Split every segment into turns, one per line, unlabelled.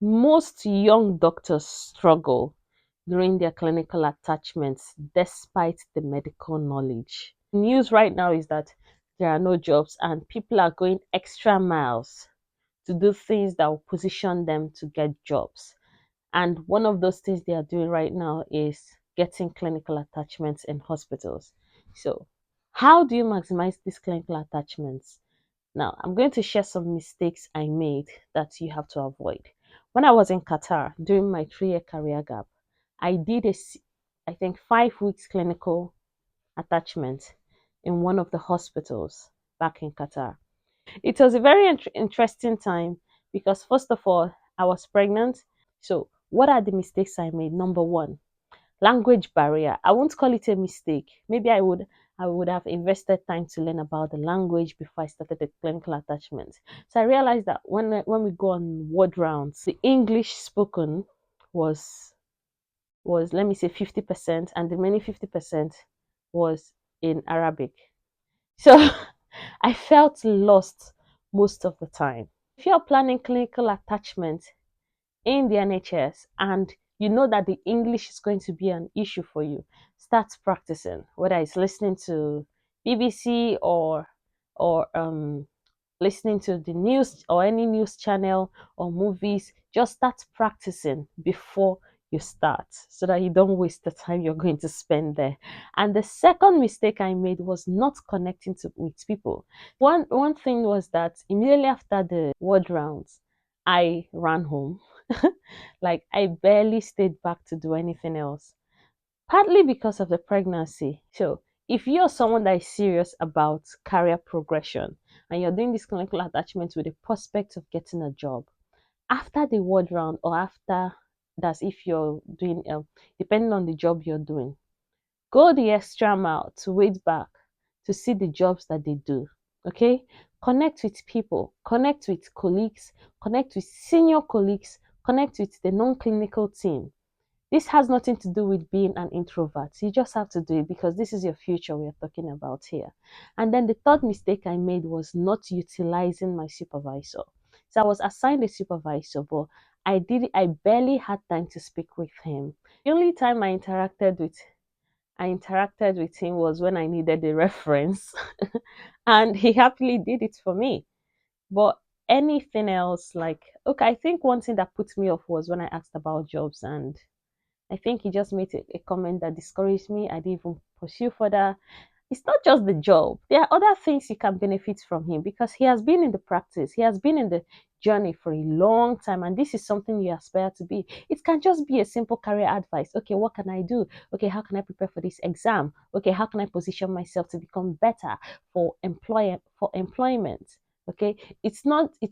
Most young doctors struggle during their clinical attachments despite the medical knowledge. News right now is that there are no jobs and people are going extra miles to do things that will position them to get jobs. And one of those things they are doing right now is getting clinical attachments in hospitals. So, how do you maximize these clinical attachments? Now, I'm going to share some mistakes I made that you have to avoid. When I was in Qatar during my 3 year career gap, I did I think, 5 weeks clinical attachment in one of the hospitals back in Qatar. It was a very interesting time because, first of all, I was pregnant. So, what are the mistakes I made? Number one, language barrier. I won't call it a mistake. Maybe I would have invested time to learn about the language before I started the clinical attachment. So I realized that when we go on ward rounds, the English spoken was was let me say 50%, and the remaining 50% was in Arabic. So I felt lost most of the time. If you're planning clinical attachment in the NHS and you know that the English is going to be an issue for you, start practicing, whether it's listening to BBC or listening to the news or any news channel or movies. Just start practicing before you start so that you don't waste the time you're going to spend there. And the second mistake I made was not connecting with people. One thing was that immediately after the ward rounds, I ran home. Like I barely stayed back to do anything else, partly because of the pregnancy. So, if you're someone that is serious about career progression and you're doing this clinical attachment with the prospect of getting a job, after the ward round or after that's if you're doing, depending on the job you're doing, go the extra mile to wait back to see the jobs that they do. Okay? Connect with people, connect with colleagues, connect with senior colleagues, connect with the non clinical team. This has nothing to do with being an introvert. You just have to do it because this is your future we are talking about here. And then the third mistake I made was not utilizing my supervisor. So I was assigned a supervisor, but I barely had time to speak with him. The only time I interacted with him was when I needed a reference, and he happily did it for me. But anything else, like, okay, I think one thing that put me off was when I asked about jobs, and I think he just made a comment that discouraged me. I didn't even pursue further. It's not just the job. There are other things you can benefit from him because he has been in the practice. He has been in the journey for a long time, and this is something you aspire to be. It can just be a simple career advice. Okay, what can I do? Okay, how can I prepare for this exam? Okay, how can I position myself to become better for employment? Okay, it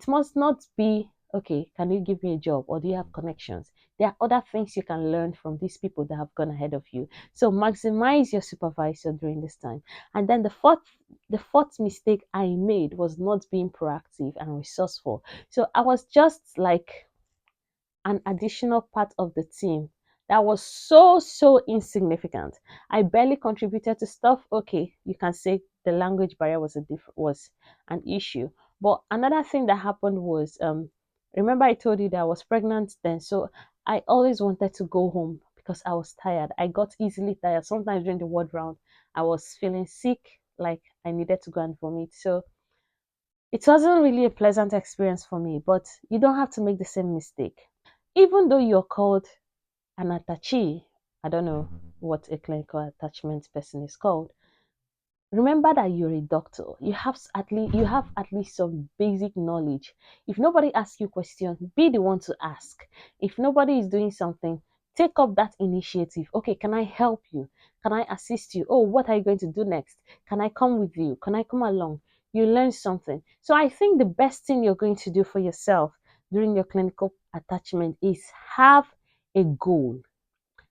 must not be okay, can you give me a job or do you have connections? There are other things you can learn from these people that have gone ahead of you. So maximize your supervisor during this time. And then the fourth mistake I made was not being proactive and resourceful. So I was just like an additional part of the team that was so insignificant. I barely contributed to stuff. Okay, you can say the language barrier was an issue. But another thing that happened was remember I told you that I was pregnant then, so I always wanted to go home because I was tired. I got easily tired. Sometimes during the ward round, I was feeling sick, like I needed to go and vomit. So it wasn't really a pleasant experience for me, but you don't have to make the same mistake. Even though you're called an attachee, I don't know what a clinical attachment person is called. Remember that you're a doctor. You have at least some basic knowledge. If nobody asks you questions, be the one to ask. If nobody is doing something, take up that initiative. Okay, can I help you? Can I assist you? Oh, what are you going to do next? Can I come with you? Can I come along? You learn something. So I think the best thing you're going to do for yourself during your clinical attachment is have a goal.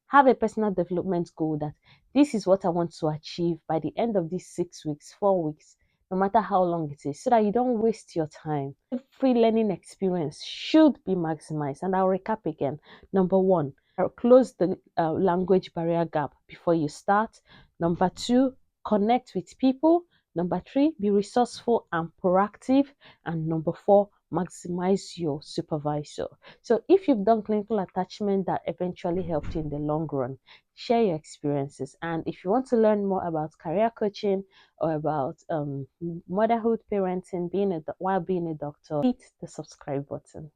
Have a personal development goal that this is what I want to achieve by the end of these 6 weeks, 4 weeks, no matter how long it is, so that you don't waste your time. Every learning experience should be maximized. And I'll recap again. Number one, close the language barrier gap before you start. Number two, connect with people. Number three, be resourceful and proactive. And number four, maximize your supervisor. So if you've done clinical attachment that eventually helped you in the long run, share your experiences. And if you want to learn more about career coaching or about motherhood, parenting, while being a doctor, hit the subscribe button.